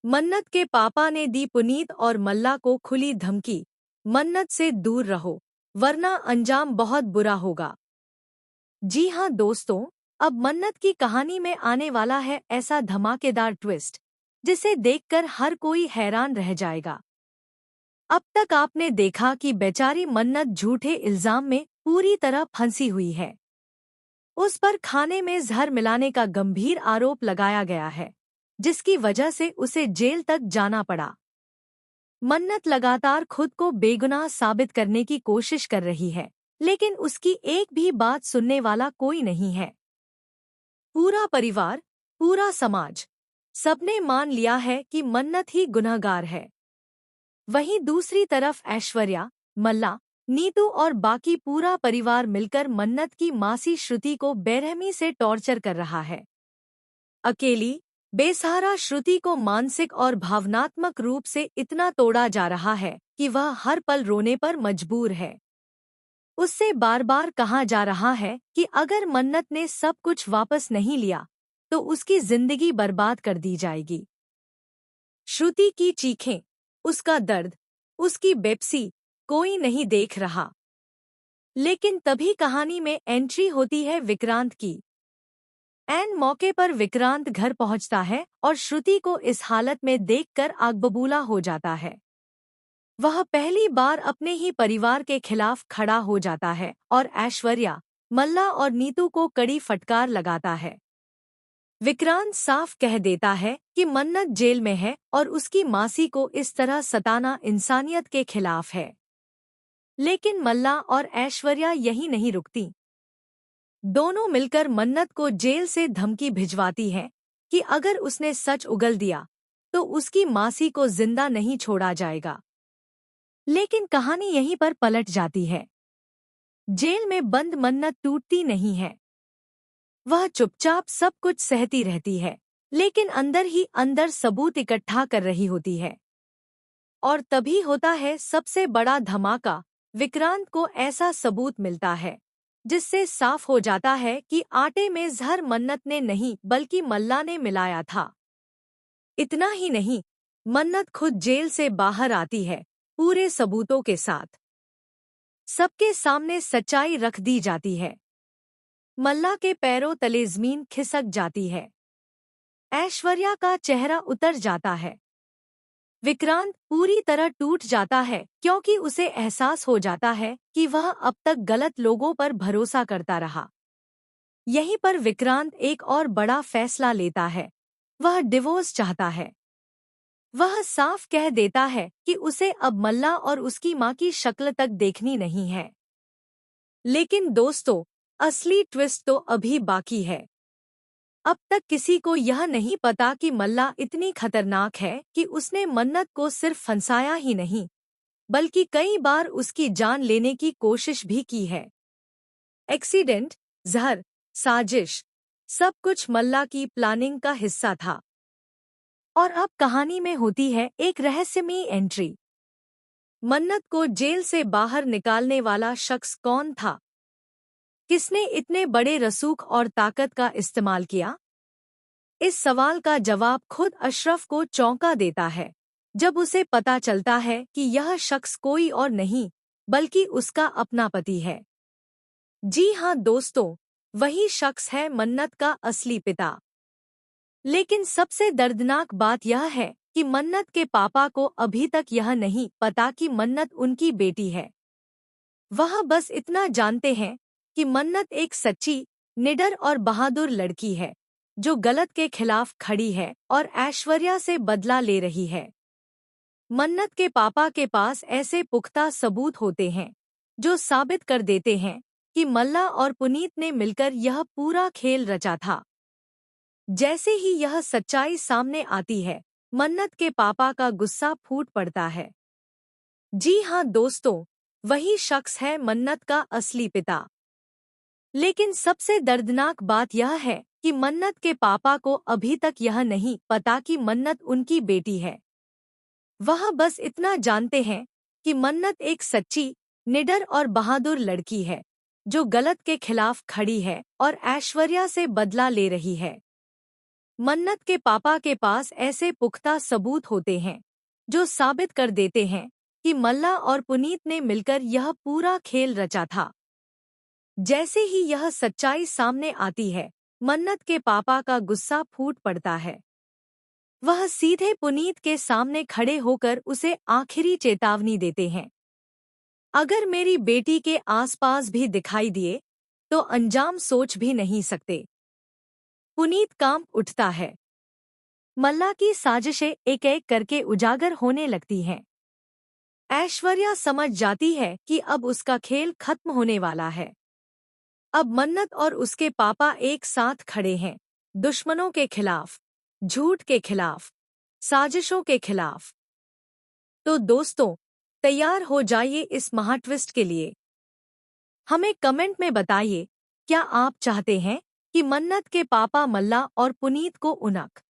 मन्नत के पापा ने दी पुनीत और मल्ला को खुली धमकी, मन्नत से दूर रहो वरना अंजाम बहुत बुरा होगा। जी हाँ दोस्तों, अब मन्नत की कहानी में आने वाला है ऐसा धमाकेदार ट्विस्ट जिसे देखकर हर कोई हैरान रह जाएगा। अब तक आपने देखा कि बेचारी मन्नत झूठे इल्जाम में पूरी तरह फंसी हुई है। उस पर खाने में जहर मिलाने का गंभीर आरोप लगाया गया है, जिसकी वजह से उसे जेल तक जाना पड़ा। मन्नत लगातार खुद को बेगुनाह साबित करने की कोशिश कर रही है, लेकिन उसकी एक भी बात सुनने वाला कोई नहीं है। पूरा परिवार, पूरा समाज, सबने मान लिया है कि मन्नत ही गुनहगार है। वहीं दूसरी तरफ ऐश्वर्या, मल्ला, नीतू और बाकी पूरा परिवार मिलकर मन्नत की मासी श्रुति को बेरहमी से टॉर्चर कर रहा है। अकेली, बेसहारा श्रुति को मानसिक और भावनात्मक रूप से इतना तोड़ा जा रहा है कि वह हर पल रोने पर मजबूर है। उससे बार बार कहा जा रहा है कि अगर मन्नत ने सब कुछ वापस नहीं लिया तो उसकी जिंदगी बर्बाद कर दी जाएगी। श्रुति की चीखें, उसका दर्द, उसकी बेपसी कोई नहीं देख रहा। लेकिन तभी कहानी में एंट्री होती है विक्रांत की। ऐन मौके पर विक्रांत घर पहुंचता है और श्रुति को इस हालत में देखकर आग बबूला हो जाता है। वह पहली बार अपने ही परिवार के खिलाफ खड़ा हो जाता है और ऐश्वर्या, मल्ला और नीतू को कड़ी फटकार लगाता है। विक्रांत साफ कह देता है कि मन्नत जेल में है और उसकी मासी को इस तरह सताना इंसानियत के खिलाफ है। लेकिन मल्ला और ऐश्वर्या यही नहीं रुकती। दोनों मिलकर मन्नत को जेल से धमकी भिजवाती हैं कि अगर उसने सच उगल दिया तो उसकी मासी को जिंदा नहीं छोड़ा जाएगा। लेकिन कहानी यहीं पर पलट जाती है। जेल में बंद मन्नत टूटती नहीं है। वह चुपचाप सब कुछ सहती रहती है, लेकिन अंदर ही अंदर सबूत इकट्ठा कर रही होती है। और तभी होता है सबसे बड़ा धमाका। विक्रांत को ऐसा सबूत मिलता है जिससे साफ हो जाता है कि आटे में जहर मन्नत ने नहीं बल्कि मल्ला ने मिलाया था। इतना ही नहीं, मन्नत खुद जेल से बाहर आती है पूरे सबूतों के साथ। सबके सामने सच्चाई रख दी जाती है। मल्ला के पैरों तले जमीन खिसक जाती है। ऐश्वर्या का चेहरा उतर जाता है। विक्रांत पूरी तरह टूट जाता है क्योंकि उसे एहसास हो जाता है कि वह अब तक गलत लोगों पर भरोसा करता रहा। यहीं पर विक्रांत एक और बड़ा फैसला लेता है। वह डिवोर्स चाहता है। वह साफ कह देता है कि उसे अब मल्ला और उसकी मां की शक्ल तक देखनी नहीं है। लेकिन दोस्तों, असली ट्विस्ट तो अभी बाकी है। अब तक किसी को यह नहीं पता कि मल्ला इतनी खतरनाक है कि उसने मन्नत को सिर्फ फंसाया ही नहीं, बल्कि कई बार उसकी जान लेने की कोशिश भी की है। एक्सीडेंट, जहर, साजिश, सब कुछ मल्ला की प्लानिंग का हिस्सा था। और अब कहानी में होती है एक रहस्यमयी एंट्री। मन्नत को जेल से बाहर निकालने वाला शख्स कौन था? किसने इतने बड़े रसूख और ताकत का इस्तेमाल किया? इस सवाल का जवाब खुद अशरफ को चौंका देता है जब उसे पता चलता है कि यह शख्स कोई और नहीं बल्कि उसका अपना पति है। जी हाँ दोस्तों, वही शख्स है मन्नत का असली पिता। लेकिन सबसे दर्दनाक बात यह है कि मन्नत के पापा को अभी तक यह नहीं पता कि मन्नत उनकी बेटी है। वह बस इतना जानते हैं कि मन्नत एक सच्ची, निडर और बहादुर लड़की है जो गलत के खिलाफ खड़ी है और ऐश्वर्या से बदला ले रही है। मन्नत के पापा के पास ऐसे पुख्ता सबूत होते हैं जो साबित कर देते हैं कि मल्ला और पुनीत ने मिलकर यह पूरा खेल रचा था। जैसे ही यह सच्चाई सामने आती है, मन्नत के पापा का गुस्सा फूट पड़ता है। जी हाँ दोस्तों, वही शख्स है मन्नत का असली पिता। लेकिन सबसे दर्दनाक बात यह है कि मन्नत के पापा को अभी तक यह नहीं पता कि मन्नत उनकी बेटी है। वह बस इतना जानते हैं कि मन्नत एक सच्ची, निडर और बहादुर लड़की है जो गलत के खिलाफ खड़ी है और ऐश्वर्या से बदला ले रही है। मन्नत के पापा के पास ऐसे पुख्ता सबूत होते हैं जो साबित कर देते हैं कि मल्ला और पुनीत ने मिलकर यह पूरा खेल रचा था। जैसे ही यह सच्चाई सामने आती है, मन्नत के पापा का गुस्सा फूट पड़ता है। वह सीधे पुनीत के सामने खड़े होकर उसे आखिरी चेतावनी देते हैं, अगर मेरी बेटी के आसपास भी दिखाई दिए तो अंजाम सोच भी नहीं सकते। पुनीत कांप उठता है। मल्ला की साजिशें एक एक करके उजागर होने लगती हैं। ऐश्वर्या समझ जाती है कि अब उसका खेल खत्म होने वाला है। अब मन्नत और उसके पापा एक साथ खड़े हैं, दुश्मनों के खिलाफ, झूठ के खिलाफ, साजिशों के खिलाफ। तो दोस्तों, तैयार हो जाइए इस महाट्विस्ट के लिए। हमें कमेंट में बताइए, क्या आप चाहते हैं कि मन्नत के पापा मल्ला और पुनीत को उनक